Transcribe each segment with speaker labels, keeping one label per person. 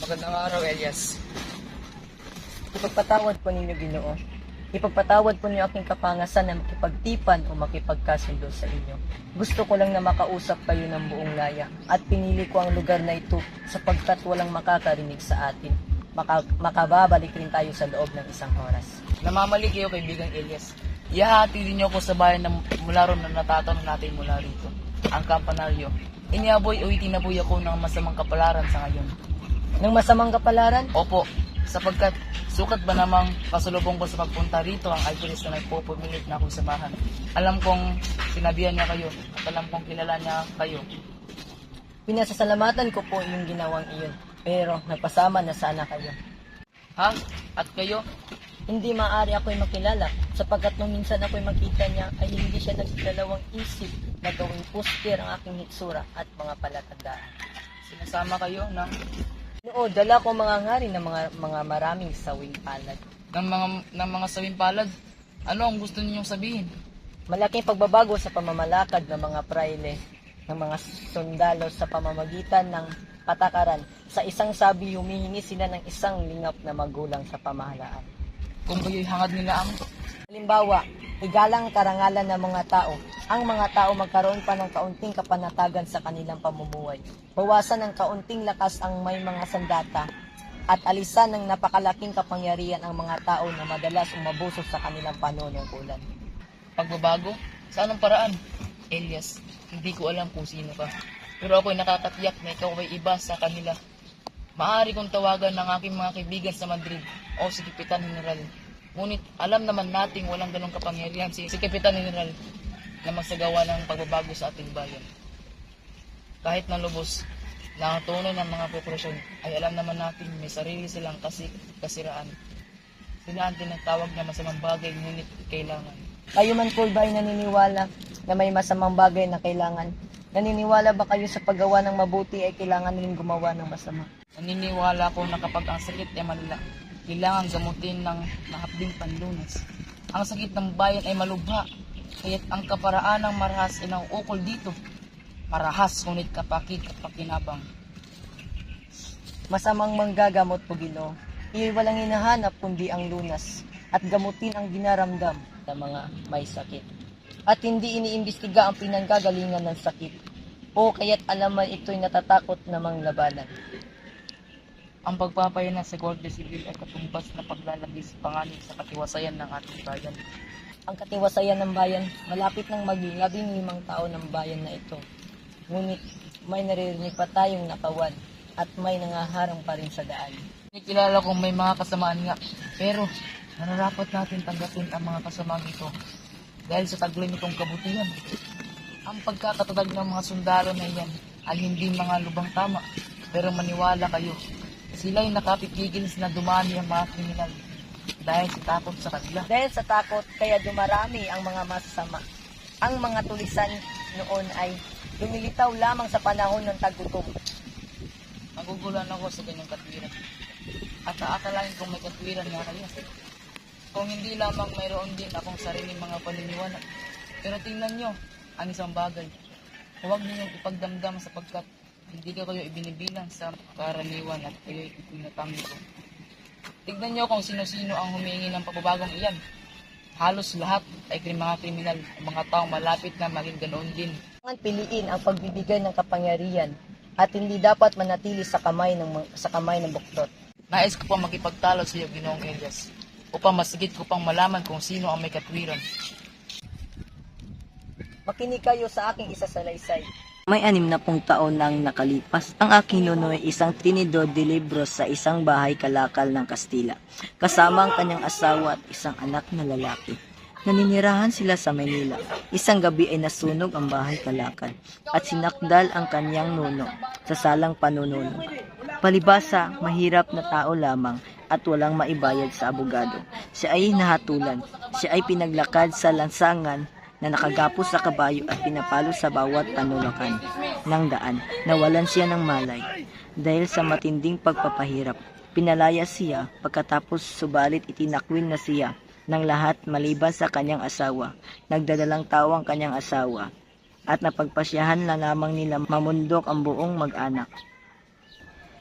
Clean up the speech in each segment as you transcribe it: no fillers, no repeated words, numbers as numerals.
Speaker 1: Magandang araw, Elias.
Speaker 2: Ipagpatawad po ninyo, Ginoo. Ipagpatawad po niyo aking kapangasan na makipagtipan o makipagkasundo sa inyo. Gusto ko lang na makausap kayo ng buong laya at pinili ko ang lugar na ito sapagkat walang makakarinig sa atin. Makababalik rin tayo sa loob ng isang oras.
Speaker 1: Namamali kayo, kaibigang Elias. Ihahati din niyo ako sa bayan na mula ron na natatanong natin mula rito, ang kampanaryo. Iniaboy o itinaboy ako ng masamang kapalaran sa ngayon.
Speaker 2: Nang masamang kapalaran?
Speaker 1: Opo, sapagkat sukat ba namang pasalubong ko sa pagpunta rito ang alpulis na nagpupumilit na akong samahan. Alam kong sinabihan niya kayo at alam kong kilala niya kayo.
Speaker 2: Pinasasalamatan ko po yung ginawang iyon, pero nagpasama na sana kayo.
Speaker 1: Ha? At kayo?
Speaker 2: Hindi maaari ako'y makilala sapagkat nung minsan ako'y makita niya ay hindi siya nagdalawang isip na gawing poster ang aking hitsura at mga palatandaan.
Speaker 1: Sinasama kayo ng
Speaker 2: Dala ko mga ngari ng mga maraming sawing palad.
Speaker 1: ng mga sawing palad. Ano ang gusto ninyong sabihin?
Speaker 2: Malaking pagbabago sa pamamalakad ng mga praile, ng mga sundalo sa pamamagitan ng patakaran. Sa isang sabi, humihingi sila ng isang lingap na magulang sa pamahalaan.
Speaker 1: Kung kayo'y hangad nila ang
Speaker 2: Halimbawa, igalang karangalan ng mga tao. Ang mga tao magkaroon pa ng kaunting kapanatagan sa kanilang pamumuhay. Bawasan ng kaunting lakas ang may mga sandata at alisan ng napakalaking kapangyarihan ang mga tao na madalas umabuso sa kanilang panunungkulan.
Speaker 1: pagbabago? Sa anong paraan? Elias, hindi ko alam kung sino ka. Pero ako'y nakakatiyak na ikaw ay iba sa kanila. Maaari kong tawagan ng aking mga kaibigan sa Madrid o si Kapitan General. Ngunit alam naman nating walang ganong kapangyarihan si Kapitan General na magsagawa ng pagbabago sa ating bayan. Kahit na lubos na ang tunay ng mga populasyon ay alam naman natin may sarili silang kasiraan. Sila ang tinatawag na masamang bagay ngunit kailangan.
Speaker 2: Kayo man po ba ay naniniwala na may masamang bagay na kailangan? Naniniwala ba kayo sa paggawa ng mabuti ay kailangan rin gumawa ng masama?
Speaker 1: Naniniwala ko na kapag ang sakit ay malala, kailangan gamutin ng mahapding panlunas. Ang sakit ng bayan ay malubha, kaya't ang kaparaan ng marahas ay nauukol dito. Marahas ngunit kapakinabang.
Speaker 2: Masamang manggagamot po, Ginoo. Iyo'y walang hinahanap kundi ang lunas at gamutin ang dinaramdam ng mga may sakit. At hindi iniimbestiga ang pinanggagalingan ng sakit o kaya't alaman ito'y natatakot namang labanan.
Speaker 1: Ang pagpapayana sa Guardia Civil ay katumbas na paglalabis panganib sa katiwasayan ng ating bayan.
Speaker 2: Ang katiwasayan ng bayan, malapit nang maging 15 tao ng bayan na ito. Ngunit may naririnig pa tayong nakawan at may nangaharang pa rin sa daan.
Speaker 1: Kilala kong may mga kasamaan nga, pero nararapat natin tanggapin ang mga kasamaan ito dahil sa taglay nitong kabutihan. Ang pagkakatatag ng mga sundalo na iyan ay hindi mga lubang tama, pero maniwala kayo, sila'y nakapipigil na dumami ang mga kriminal dahil sa takot sa kanila.
Speaker 2: Dahil sa takot, kaya dumarami ang mga masasama. Ang mga tulisan noon ay lumilitaw lamang sa panahon ng tagutong.
Speaker 1: Nagugulan ako sa ganyang katwiran at aakalain kong may katwiran nga kayo. Kung hindi lamang mayroon din akong sariling mga paniniwala. Pero tingnan nyo ang isang bagay. Huwag ninyong ipagdamdam sapagkat hindi kayo ibinibilang sa karaniwan at kayo'y ipinatangi ko. Tignan nyo kung sino-sino ang humingi ng pababagong iyan. Halos lahat ay mga kriminal, mga taong malapit na maging ganoon din.
Speaker 2: Kailangan piliin ang pagbibigay ng kapangyarihan at hindi dapat manatili sa kamay ng buktot.
Speaker 1: Nais ko pang makipagtalo sa iyo, Ginoong Elias, upang masigit ko pang malaman kung sino ang may katwiran.
Speaker 2: Makinig kayo sa aking isasalaysay. May 60 taon nang nakalipas, ang aking nuno ay isang tinidor de libros sa isang bahay kalakal ng Kastila, kasama ang kanyang asawa at isang anak na lalaki. Naninirahan sila sa Manila. Isang gabi ay nasunog ang bahay kalakal at sinakdal ang kanyang nuno sa salang panununog. Palibasa, mahirap na tao lamang at walang maibayad sa abogado. Siya ay nahatulan. Siya ay pinaglakad sa lansangan na nakagapos sa kabayo at pinapalo sa bawat panulakan ng daan. Nawalan siya ng malay. Dahil sa matinding pagpapahirap, pinalaya siya pagkatapos subalit itinakwil na siya ng lahat maliban sa kanyang asawa. Nagdadalang tao ang kanyang asawa at napagpasyahan na lamang nila mamundok ang buong mag-anak.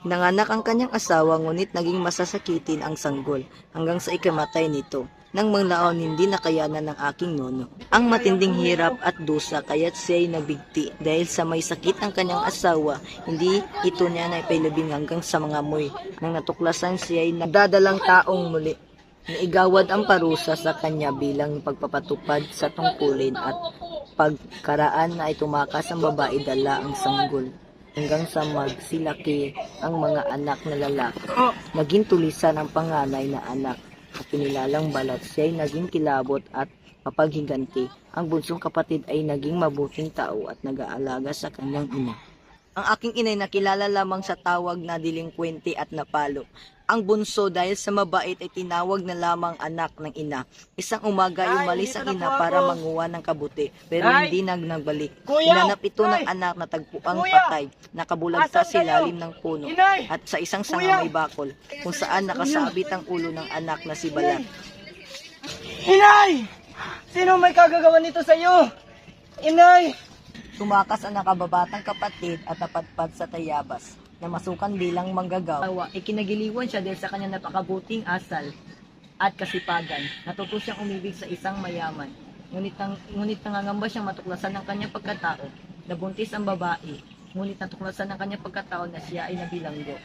Speaker 2: Nanganak ang kanyang asawa ngunit naging masasakitin ang sanggol hanggang sa ikamatay nito. Nang manglaon hindi nakayanan ng aking nono. Ang matinding hirap at dusa kaya't siya'y nabigti dahil sa may sakit ang kanyang asawa, hindi ito niya naipilibing hanggang sa mga amoy. Nang natuklasan siya'y nagdadalang taong muli. Naigawad ang parusa sa kanya bilang pagpapatupad sa tungkulin at pagkaraan na ay tumakas ang babae dala ang sanggol hanggang sa magsilaki ang mga anak na lalaki. Naging tulisan ang panganay na anak at pinilalang balat siya'y naging kilabot at mapaghiganti. Ang bunsong kapatid ay naging mabuting tao at nag-aalaga sa kanyang ina. Ang aking inay nakilala lamang sa tawag na delinkwente at napalo. Ang bunso dahil sa mabait ay tinawag na lamang anak ng ina. Isang umaga ay umalis ang ina para manguha ng kabuti pero hindi nagbalik. Hinanap ito ng anak na tagpuang patay. Nakabulagta sa ilalim ng puno at sa isang sanga may bakol kung saan nakasabit ang ulo ng anak na si Balat.
Speaker 3: Inay! Sino may kagagawa nito sa iyo? Inay!
Speaker 2: Tumakas ang nakababatang kapatid at napadpad sa tayabas na masukan bilang manggagaw. Ikinagiliwan siya dahil sa kanyang napakabuting asal at kasipagan. Natuto siyang umibig sa isang mayaman. Ngunit nangangamba siyang matuklasan ng kanyang pagkatao. Nabuntis ang babae. Ngunit natuklasan ng kanyang pagkatao na siya ay nabilanggo.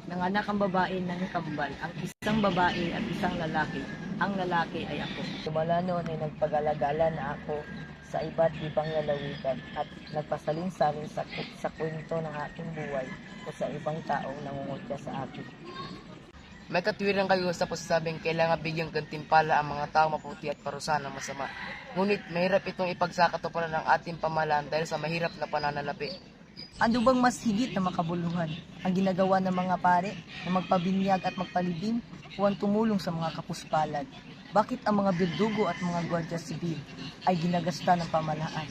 Speaker 2: Nanganak ang babae ng kambal. Ang isang babae at isang lalaki. Ang lalaki ay ako. Tumala noon ay nagpag-alagala na ako sa iba't ibang lalawigan at nagpasalin-salin sa kwento ng aking buhay o sa ibang taong nangungutya sa akin.
Speaker 1: May katwiran kayo sa pasasabing kailangan bigyang gantimpala ang mga taong maputi at parusahan ng masama. Ngunit mahirap itong ipagsakatuparan ng ating pamahalaan dahil sa mahirap na pananalapi.
Speaker 2: Ano bang mas higit na makabuluhan? Ang ginagawa ng mga pare na magpabinyag at magpalibing o ang tumulong sa mga kapuspalad? Bakit ang mga bildugo at mga gwardiya sibil ay ginagasta ng pamahalaan?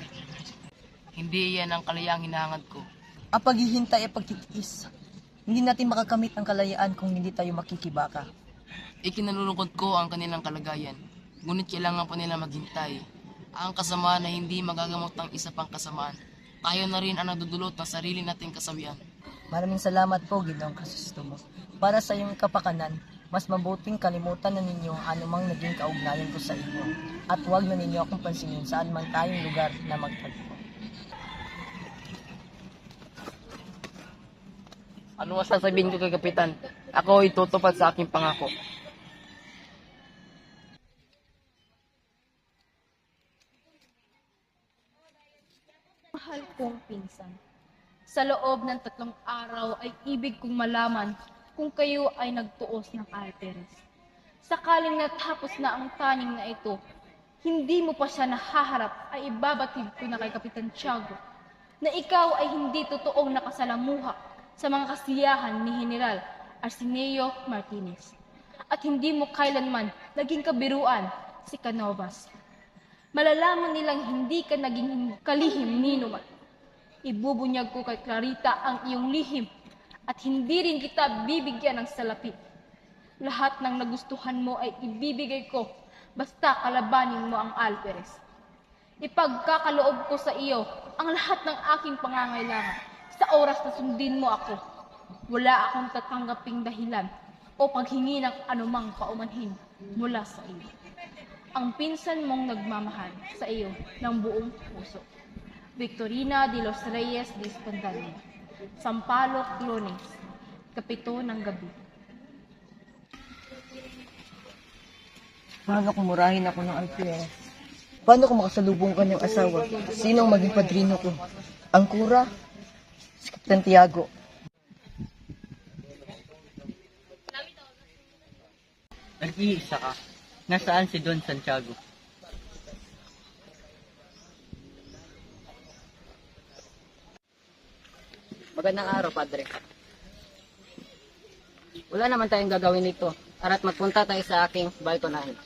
Speaker 1: Hindi yan ang kalayang hinahangad ko.
Speaker 2: Ang paghihintay ay pagtitiis. Hindi natin makakamit ang kalayaan kung hindi tayo makikibaka.
Speaker 1: Ikinalulungkot ko ang kanilang kalagayan. Ngunit kailangan pa nila maghintay. Ang kasamaan na hindi magagamot ng isa pang kasamaan. Tayo na rin ang nagdudulot ng sarili nating kasawian.
Speaker 2: Maraming salamat po, Ginoong Krisostomo. Para sa iyong kapakanan, mas mabuting kalimutan na ninyo ang anumang naging kaugnayan ko sa inyo. At huwag na ninyo akong pansinin saan man tayong lugar na magtagpo.
Speaker 1: Ano ang sasabihin ko kay Kapitan? Ako ay tutupad sa aking pangako.
Speaker 4: Mahal kong pinsan, sa loob ng 3 araw ay ibig kong malaman kung kayo ay nagtuos ng altares. Sakaling natapos na ang taning na ito, hindi mo pa siya nahaharap ay ibabatid ko na kay Kapitan Tiago na ikaw ay hindi totoong nakasalamuha sa mga kasiyahan ni General Arsenio Martinez at hindi mo kailanman naging kabiruan si Canovas. Malalaman nilang hindi ka naging kalihim ni Numan. Ibubunyag ko kay Clarita ang iyong lihim at hindi rin kita bibigyan ng salapi. Lahat ng nagustuhan mo ay ibibigay ko basta kalabanin mo ang alferes. Ipagkakaloob ko sa iyo ang lahat ng aking pangangailangan sa oras na sundin mo ako. Wala akong tatanggaping dahilan o paghingi ng anumang paumanhin mula sa iyo. Ang pinsan mong nagmamahal sa iyo ng buong puso. Victorina de los Reyes de Escondalina, Sampaloc, Lunes, 7 ng gabi.
Speaker 2: Paano kung murahin ako ng alferes? Paano kung makasalubong kanyang asawa? Sino ang maging padrino ko? Ang kura? Si Kapitan Tiago.
Speaker 3: Nag-iisa ka. Nasaan si Don Santiago?
Speaker 5: Magandang araw, Padre. Wala naman tayong gagawin nito. Tara't magpunta tayo sa aking balkonahin.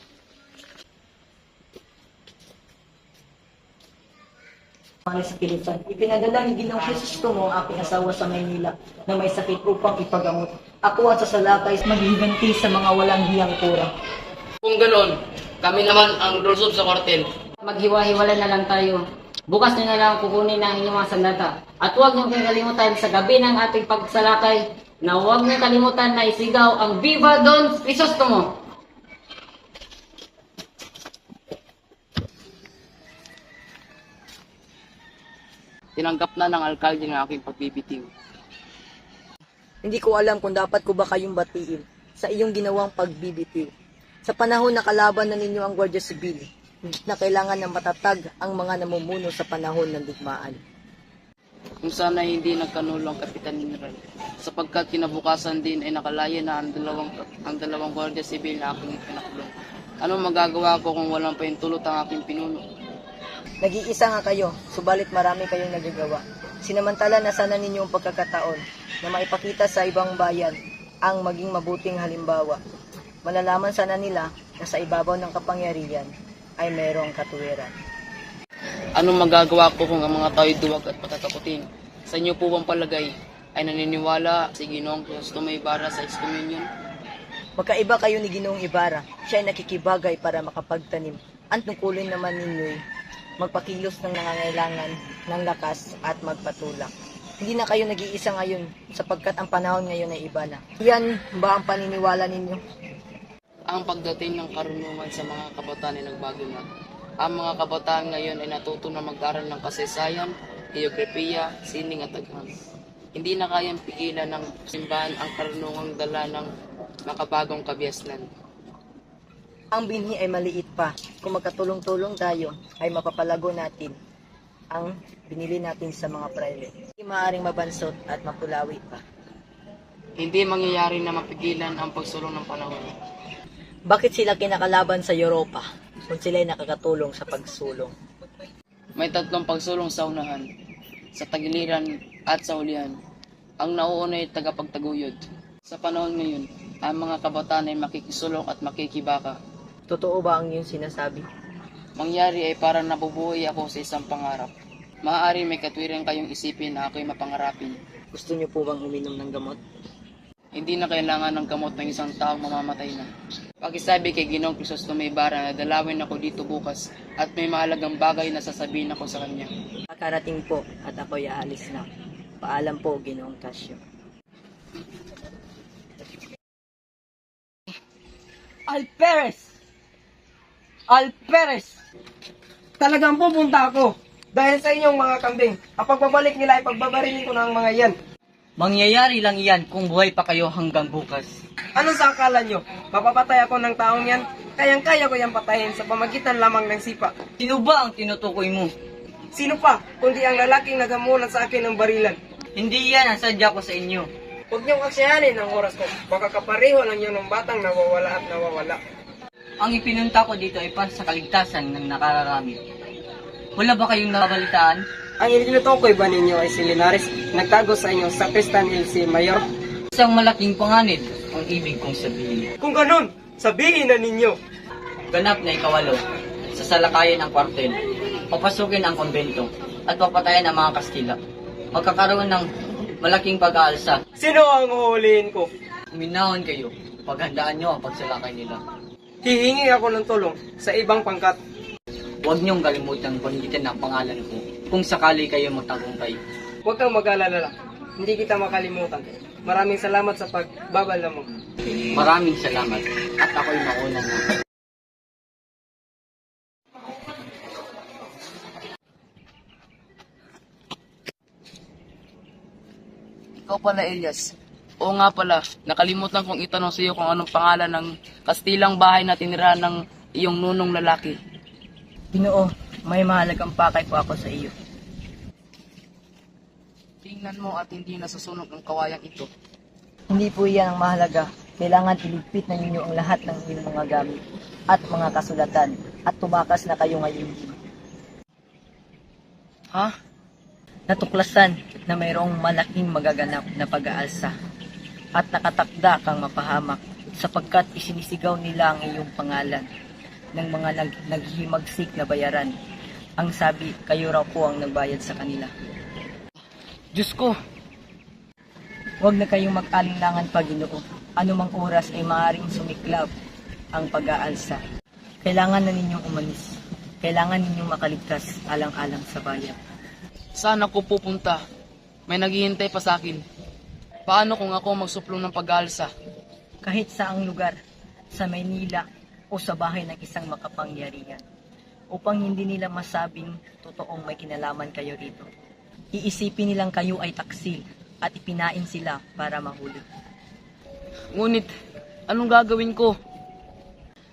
Speaker 2: Sa Pilipan. Ipinadala ni Ginoong Krisostomo ang aking asawa sa Maynila na may sakit upang ipagamot. Ako ang sasalakay maghiganti sa mga walang hiyang kura.
Speaker 1: Kung ganoon, kami naman ang lulusob sa kwartel.
Speaker 5: Maghiwa-hiwala na lang tayo. Bukas nyo na lang kukunin ang inyong mga sandata. At huwag niyong kalimutan sa gabi ng ating pagsalakay, na huwag niyo kalimutan na isigaw ang Viva Don Crisostomo.
Speaker 1: Tinanggap na ng alkalde ng aking pagbibitiw.
Speaker 2: Hindi ko alam kung dapat ko ba kayong batiin sa iyong ginawang pagbibitiw. Sa panahon na kalaban na ninyo ang Guardia Civil, na kailangan ng matatag ang mga namumuno sa panahon ng digmaan.
Speaker 1: Kung sana hindi nagkanulong Kapitan General, sapagkat kinabukasan din ay nakalaya na ang dalawang Guardia Civil na aking pinakulong. Anong magagawa ko kung walang pahintulot ang aking pinuno?
Speaker 2: Nag-iisa nga kayo, subalit marami kayong nagagawa. Sinamantala na sana ninyo ang pagkakataon na maipakita sa ibang bayan ang maging mabuting halimbawa. Malalaman sana nila na sa ibabaw ng kapangyarihan ay mayroong katuwiran.
Speaker 1: Anong magagawa ko kung ang mga tao'y duwag at patatakutin? Sa inyo po bang palagay ay naniniwala si Ginoong Crisostomo Ibarra sa excomunion?
Speaker 2: Magkaiba kayo ni Ginoong Ibarra, siya ay nakikibagay para makapagtanim. Ang tungkulin naman ninyo'y magpakilos ng nangangailangan ng lakas at magpatulak. Hindi na kayo nag-iisa ngayon sapagkat ang panahon ngayon ay iba na. Yan ba ang paniniwala ninyo?
Speaker 1: Ang pagdating ng karunungan sa mga kabataan ay nagbago na. Ang mga kabataan ngayon ay natuto na mag-aral ng kasaysayan, geografiya, sining at agham. Hindi na kayang pigilan ng simbahan ang karunungang dala ng makabagong kabiasnan.
Speaker 2: Ang binhi ay maliit pa. Kung magkatulong-tulong tayo, ay mapapalago natin ang binili natin sa mga private. Hindi maaaring mabansot at mapulawi pa.
Speaker 1: Hindi mangyayari na mapigilan ang pagsulong ng panahon.
Speaker 2: Bakit sila kinakalaban sa Europa kung sila ay nakakatulong sa pagsulong?
Speaker 1: May tatlong pagsulong sa unahan, sa tagiliran at sa hulihan. Ang nauuna ay tagapagtaguyod. Sa panahon ngayon, ang mga kabataan ay makikisulong at makikibaka.
Speaker 2: Totoo ba ang iyong sinasabi?
Speaker 1: Mangyari ay parang nabubuhay ako sa isang pangarap. Maaari may katwiran kayong isipin na ako'y mapangarapin.
Speaker 2: Gusto niyo po bang uminom ng gamot?
Speaker 1: Hindi na kailangan ng gamot ng isang taong mamamatay na. Pakisabi kay Ginoong Crisostomo Ibarra na dalawin ako dito bukas at may mahalagang bagay na sasabihin ako sa kanya.
Speaker 2: Kakarating po at ako'y aalis na. Paalam po, Ginoong Casio.
Speaker 3: Alperes! Alperes!
Speaker 6: Talagang pupunta ako dahil sa inyong mga kambing. Ang pagbabalik nila ay pagbabarilin ko ng mga yan.
Speaker 3: Mangyayari lang iyan kung buhay pa kayo hanggang bukas.
Speaker 6: Ano sa akala nyo? Mapapatay ako ng taong yan? Kayang-kaya ko yan patayin sa pamagitan lamang ng sipa.
Speaker 3: Sino ba ang tinutukoy mo?
Speaker 6: Sino pa, kundi ang lalaking nagamulat sa akin ng barilan?
Speaker 3: Hindi yan ang sadya ko sa inyo.
Speaker 6: Huwag niyong aksyahanin ang oras ko. Baka kapareho lang yun ng batang nawawala at nawawala.
Speaker 3: Ang ipinunta ko dito ay para sa kaligtasan ng nakararami. Wala ba kayong nakabalitaan?
Speaker 6: Ang itinutukoy ba ninyo ay si Linares, nagtago sa inyong Sacristan LC Mayor?
Speaker 3: Isang malaking panganib ang ibig kong sabihin.
Speaker 6: Kung ganun, sabihin na ninyo.
Speaker 3: Ganap na ikawalo, sasalakayin ang kwartel, papasukin ang konbento, at papatayan ang mga Kastila. Magkakaroon ng malaking pag-aalsa.
Speaker 6: Sino ang huhulihin ko?
Speaker 3: Uminahon kayo, paghandaan nyo ang pagsalakay nila.
Speaker 6: Hihingi ako ng tulong sa ibang pangkat.
Speaker 3: Huwag niyong kalimutan banggitin ang pangalan ko kung sakali kayo magtagumpay.
Speaker 6: Huwag kang mag-alala. Hindi kita makalimutan. Maraming salamat sa pagbabala mo.
Speaker 3: Maraming salamat at ako'y mauna na.
Speaker 1: Ikaw pala, Elias. Oo nga pala, nakalimutan kong itanong sa iyo kung anong pangalan ng kastilang bahay na tinirahan ng iyong nunong lalaki.
Speaker 2: Ginoo, may mahalagang pakay po ako sa iyo.
Speaker 1: Tingnan mo at hindi nasusunog ang kawayang ito.
Speaker 2: Hindi po iyan ang mahalaga. Kailangan iligpit na ninyo ang lahat ng inyong mga gamit at mga kasulatan at tumakas na kayo ngayon.
Speaker 1: Ha?
Speaker 2: Natuklasan na mayroong malaking magaganap na pag-aalsa at nakatakda kang mapahamak sapagkat isinisigaw nila ang iyong pangalan ng mga naghihimagsik na bayaran. Ang sabi, kayo raw po ang nagbayad sa kanila.
Speaker 1: Diyos ko!
Speaker 2: Huwag na kayong mag-alinlangan pa, Ginoo. Anumang oras ay maaaring sumiklab ang pag-aalsa. Kailangan na ninyong umalis. Kailangan ninyong makaligtas alang-alang sa bayan.
Speaker 1: Saan ako pupunta? May naghihintay pa sa akin. Paano kung ako magsuplong ng pag-aalsa?
Speaker 2: Kahit saang lugar, sa Maynila o sa bahay ng isang makapangyarihan, upang hindi nila masabing totoong may kinalaman kayo rito. Iisipin nilang kayo ay taksil at ipinain sila para mahuli.
Speaker 1: Ngunit, anong gagawin ko?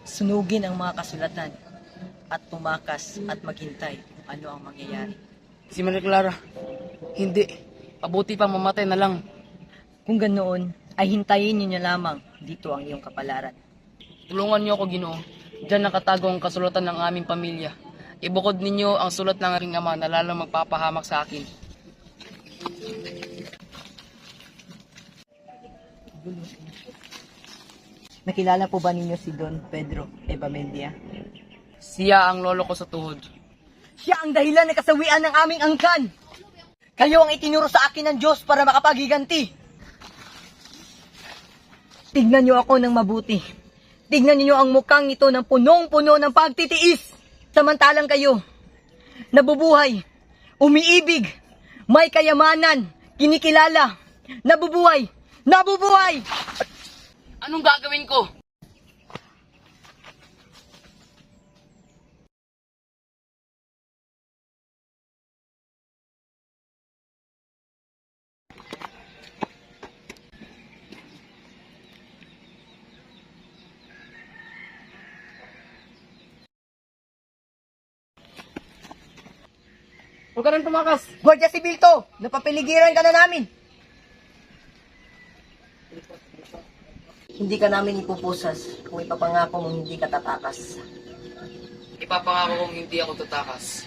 Speaker 2: Sunugin ang mga kasulatan at tumakas at maghintay kung ano ang mangyayari.
Speaker 1: Si Maria Clara, hindi. Pabuti pa mamatay na lang.
Speaker 2: Kung ganoon, ay hintayin niyo lamang dito ang iyong kapalaran.
Speaker 1: Tulungan niyo ako, Ginoo. Diyan nakatago ang kasulatan ng aming pamilya. Ibukod ninyo ang sulat ng aking ama na lalong magpapahamak sa akin.
Speaker 2: Nakilala po ba ninyo si Don Pedro Ebamendia?
Speaker 1: Siya ang lolo ko sa tuhod.
Speaker 2: Siya ang dahilan ng kasawian ng aming angkan. Kayo ang itinuro sa akin ng Diyos para makapaghiganti. Tignan niyo ako ng mabuti. Tignan niyo ang mukhang ito ng punong-puno ng pagtitiis. Samantalang kayo, nabubuhay, umiibig, may kayamanan, kinikilala, nabubuhay, nabubuhay!
Speaker 1: Anong gagawin ko?
Speaker 6: Huwag ka nang tumakas.
Speaker 2: Guardia Sibil to! Napapiligiran ka na namin! Hindi ka namin ipupusas kung ipapangako mong hindi ka tatakas.
Speaker 1: Ipapangako kong hindi ako tatakas.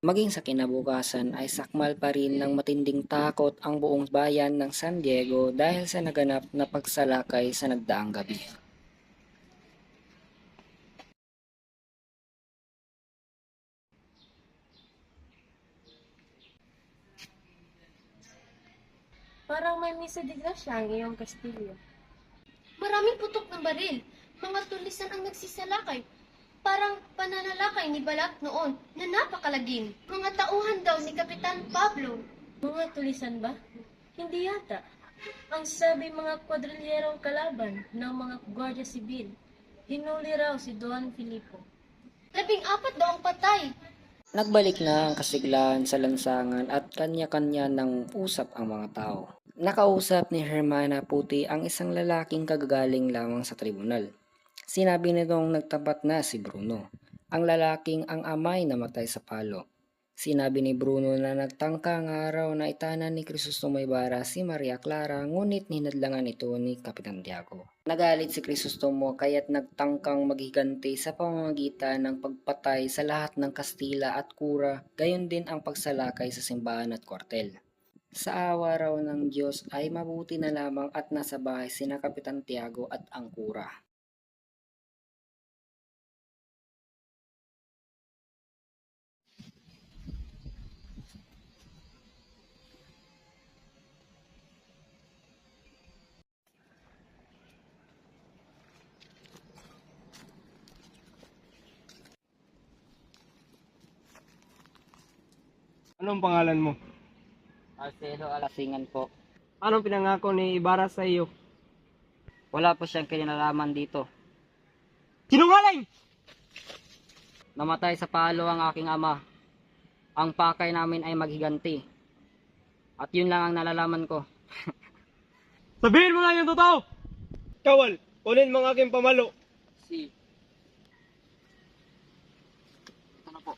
Speaker 5: Maging sa kinabukasan ay sakmal pa rin ng matinding takot ang buong bayan ng San Diego dahil sa naganap na pagsalakay sa nagdaang gabi.
Speaker 4: Parang may misa de gracia ang iyong kastilyo.
Speaker 7: Maraming putok ng baril. Mga tulisan ang nagsisalakay. Parang pananalakay ni Balat noon na napakalagim. Mga tauhan daw ni Kapitan Pablo.
Speaker 4: Mga tulisan ba? Hindi yata. Ang sabi mga kwadrilyerong kalaban ng mga Guardia Sibil. Hinuli raw si Don Filipo.
Speaker 7: 14 daw ang patay.
Speaker 5: Nagbalik na ang kasiglahan sa lansangan at kanya-kanya ng usap ang mga tao. Nakausap ni Hermana Puti ang isang lalaking kagagaling lamang sa tribunal. Sinabi nitong nagtapat na si Bruno, ang lalaking ang amay namatay sa palo. Sinabi ni Bruno na nagtangka nga araw na itanan ni Crisostomo Ibarra si Maria Clara ngunit hinadlangan ito ni Kapitan Tiago. Nagalit si Crisostomo kaya't nagtangkang maghiganti sa pamamagitan ng pagpatay sa lahat ng Kastila at Kura, gayon din ang pagsalakay sa simbahan at kwartel. Sa awa raw ng Diyos ay mabuti na lamang at nasa bahay sina Kapitan Tiago at ang Kura.
Speaker 6: Anong pangalan mo?
Speaker 3: Marcelo Alasingan po.
Speaker 6: Anong pinangako ni Ibarra sa iyo?
Speaker 3: Wala po siyang kinalaman dito.
Speaker 6: Sinungaling!
Speaker 3: Namatay sa palo ang aking ama. Ang pakay namin ay maghiganti. At yun lang ang nalalaman ko.
Speaker 6: Sabihin mo lang yung totoo! Kawal, kunin mo ang aking pamalo.
Speaker 3: Si. Ito na po.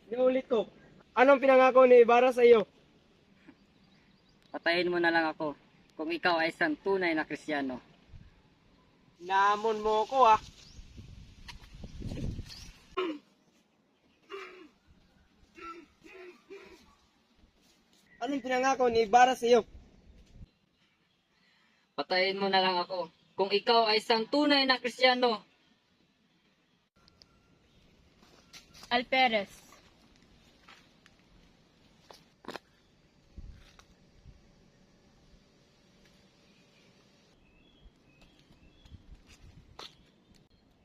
Speaker 6: Inulit ko. Anong pinangako ni Ibarra sa iyo?
Speaker 3: Patayin mo na lang ako kung ikaw ay isang tunay na Kristiyano.
Speaker 6: Namon mo ko ah. Anong pinangako ni Ibarra sa iyo?
Speaker 3: Patayin mo na lang ako kung ikaw ay isang tunay na Kristiyano.
Speaker 4: Alperes.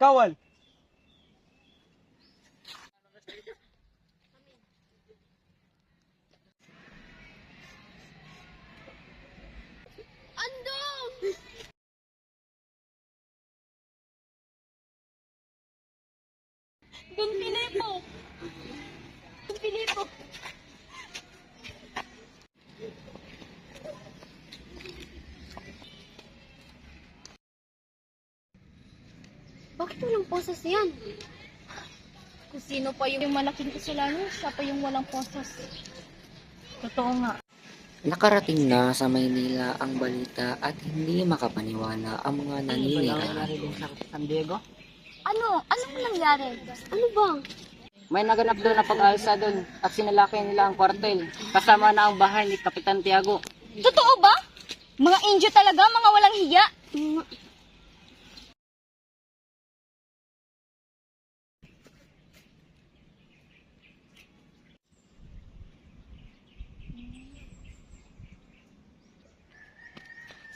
Speaker 6: Kawal.
Speaker 7: Andong!
Speaker 4: Don Filipo! Don Filipo!
Speaker 7: Bakit walang posas yan?
Speaker 4: Kung sino pa yung malaking kasalanan, siya pa yung walang posas.
Speaker 2: Totoo nga.
Speaker 5: Nakarating na sa Maynila ang balita at hindi makapaniwala ang mga naninirahan.
Speaker 2: sa San Diego?
Speaker 7: Ano? Ano mo nangyari? Ano bang?
Speaker 3: May naganap doon na pag-alsa doon at sinalakay nila ang kwartel. Kasama na ang bahay ni Kapitan Tiago.
Speaker 4: Totoo ba? Mga indio talaga, mga walang hiya.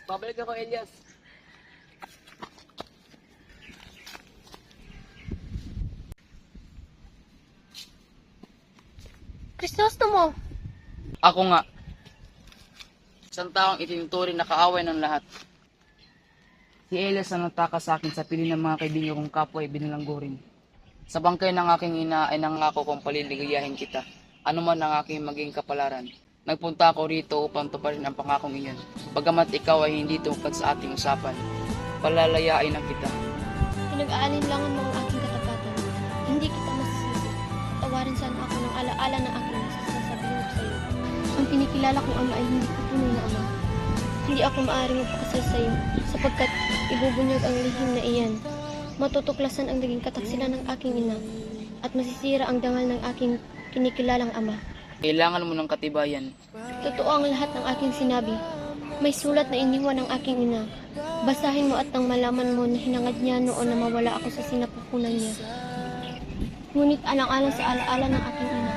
Speaker 3: Babalik ako, Elias.
Speaker 7: Crisostomo!
Speaker 1: Ako nga. Isang taong itinuturing na kaaway ng lahat. Si Elias ang nagtaka sa akin sa pili ng mga kaibigan kong kapwa ay binalanggurin. Sa bangkay ng aking ina ay nangako kong paliligayahin kita, ano man ang aking maging kapalaran. Nagpunta ako rito upang tuparin ang pangakong iyon. Bagamat ikaw ay hindi tungkol sa ating usapan, palalayain na kita.
Speaker 7: Pinag-aalinlangan mo ang aking katapatan. Hindi kita masisisi. Tawarin sana ako ng alaala ng aking sasabihin ko sa iyo. Ang kinikilala kong ama ay hindi ko tunay na ama. Hindi ako maaaring magpakasal sa iyo sapagkat ibubunyag ang lihim na iyan. Matutuklasan ang naging kataksilan ng aking ina at masisira ang dangal ng aking kinikilalang ama.
Speaker 1: Kailangan mo ng katibayan.
Speaker 7: Totoo ang lahat ng aking sinabi. May sulat na iniwan ng aking ina. Basahin mo at nang malaman mo na hinangad niya noon na mawala ako sa sinapupunan niya. Ngunit alang-alang sa alaala ng aking ina,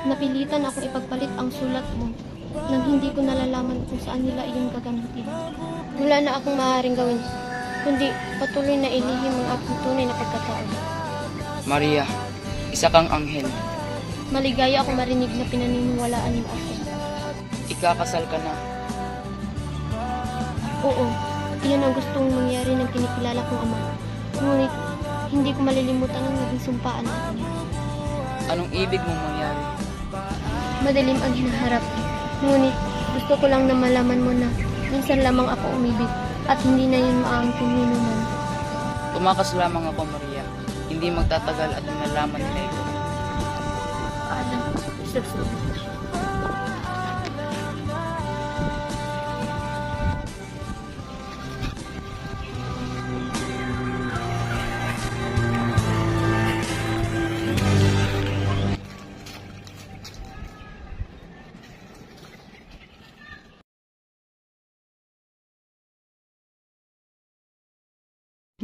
Speaker 7: napilitan akong ipagpalit ang sulat mo nang hindi ko nalalaman kung saan nila iyon gagamitin. Wala na akong maaaring gawin, kundi patuloy na ilihim ang aking tunay na pagkatao.
Speaker 1: Maria, isa kang anghel.
Speaker 7: Maligaya ako marinig na pinaniniwalaan mo ako.
Speaker 1: Ikakasal ka na.
Speaker 7: Oo, iyan ang gustong mangyari ng kinikilala kong ama. Ngunit, hindi ko malilimutan ang naging sumpaan natin.
Speaker 1: Anong ibig mong mangyari?
Speaker 7: Madilim ang hinaharap. Ngunit, gusto ko lang na malaman mo na minsan lamang ako umibig at hindi na yun maangking minuman.
Speaker 1: Tumakas lamang ako, Maria. Hindi magtatagal at nalaman nila ito.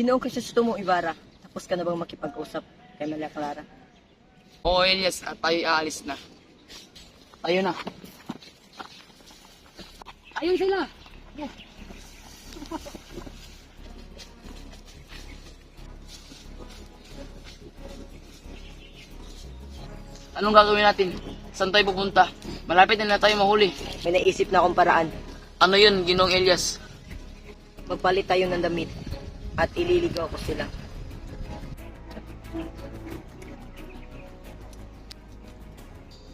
Speaker 2: Ginoong Crisostomo Ibarra, tapos ka na bang makipag-usap kay Maria Clara?
Speaker 1: Oo, Elias, at tayo'y aalis na. Tayo na.
Speaker 3: Ayun sila!
Speaker 1: Anong gagawin natin? Saan tayo pupunta? Malapit na tayo mahuli.
Speaker 2: May naisip na akong paraan.
Speaker 1: Ano yun, Ginoong Elias?
Speaker 2: Magpalit tayo ng damit at ililigaw ko sila.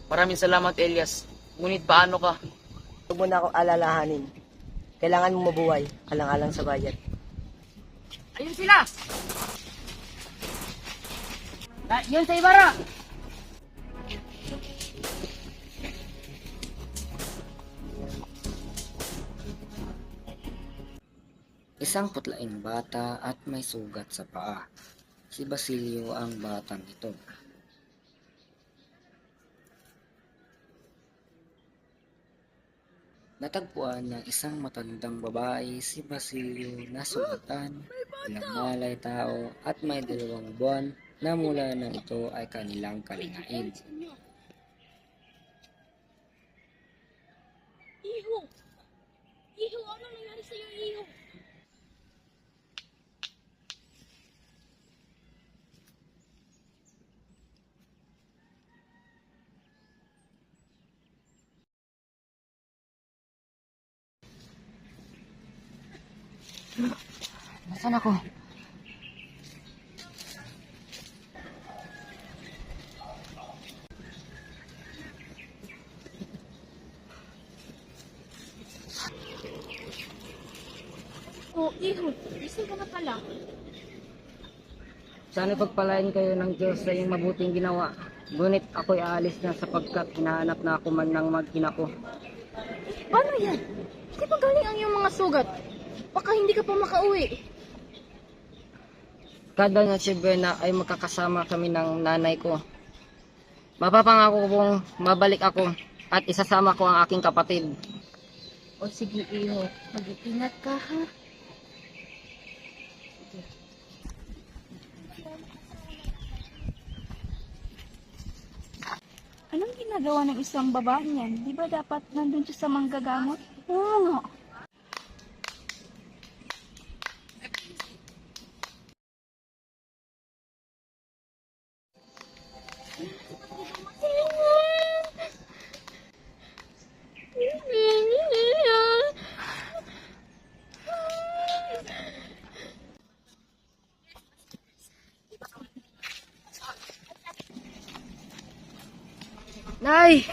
Speaker 1: Maraming salamat, Elias. Ngunit paano ka?
Speaker 2: Huwag mo na akong alalahanin. Kailangan mong mabuhay, alang-alang sa bayan.
Speaker 3: Ayun sila! Yun sa Ibarra!
Speaker 5: Isang putlaing bata at may sugat sa paa. Si Basilio ang batang ito. Natagpuan ng isang matandang babae si Basilio na sugatan, ilang malay tao at may 2 buwan na mula nang ito ay kanilang kalinain.
Speaker 7: Iho! Iho, ano nangyari sa'yo, Iho?
Speaker 1: Nasaan ako?
Speaker 7: Oh, Iho, gising ka na pala.
Speaker 5: Sana pagpalain kayo ng Diyos sa iyong mabuting ginawa. Ngunit ako'y aalis na sapagkat hinahanap na ako man ng mag-ina ko.
Speaker 4: Paano yan? Di ba galing ang iyong mga sugat? Baka hindi ka pa makauwi.
Speaker 5: Kada Noche Buena ay magkakasama kami ng nanay ko. Mapapangako kong mabalik ako at isasama ko ang aking kapatid.
Speaker 4: O sige, Iho. Mag-iingat ka, ha?
Speaker 8: Anong ginagawa ng isang babae niyan? Di ba dapat nandun siya sa manggagamot? Oo nga.
Speaker 5: Nay!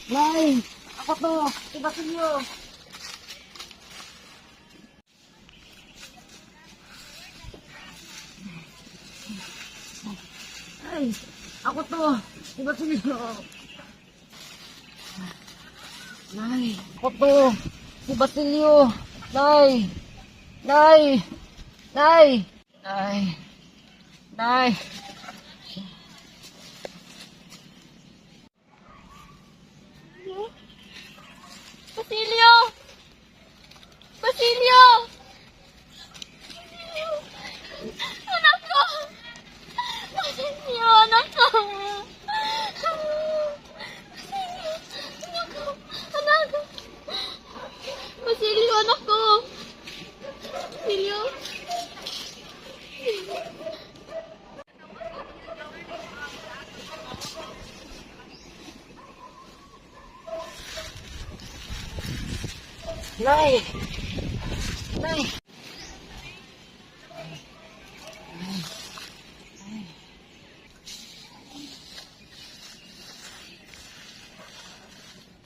Speaker 5: Nay! Ako to! Tibasin niyo! Nay! Ako to! Tibasin niyo! Nay! Ako to! Tibasin niyo! Nay! Nay! Nay! Nay! Nay!
Speaker 7: Basilio! Basilio! Anak ko! Basilio, anak ko! Basilio, anak ko! Anak ko! Basilio, anak ko! Basilio?
Speaker 5: Nay! Nay!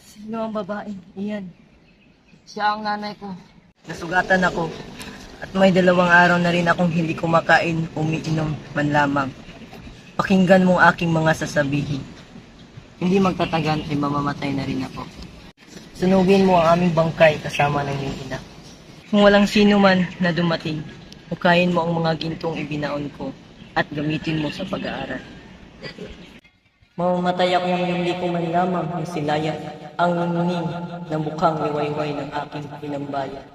Speaker 2: Sino ang babae? Iyan.
Speaker 5: Siya ang nanay ko.
Speaker 2: Nasugatan ako. At may 2 araw na rin akong hindi kumakain, umiinom man lamang. Pakinggan mo ang aking mga sasabihin. Hindi magtatagal ay mamamatay na rin ako. Sunugin mo ang aming bangkay kasama ng iyong ina. Kung walang sino man na dumating, hukayin mo ang mga gintong ibinaon ko at gamitin mo sa pag-aaral. Mamamatay akong hindi ko man lamang masilaya ang nuning na mukhang liwayway ng aking pinambayan.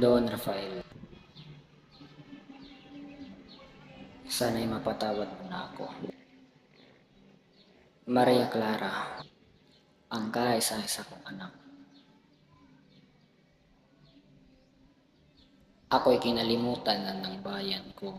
Speaker 5: Don Rafael, sana'y mapatawad mo na ako. Maria Clara, ang kaisa-isa kong anak. Ako'y kinalimutan na ng bayan ko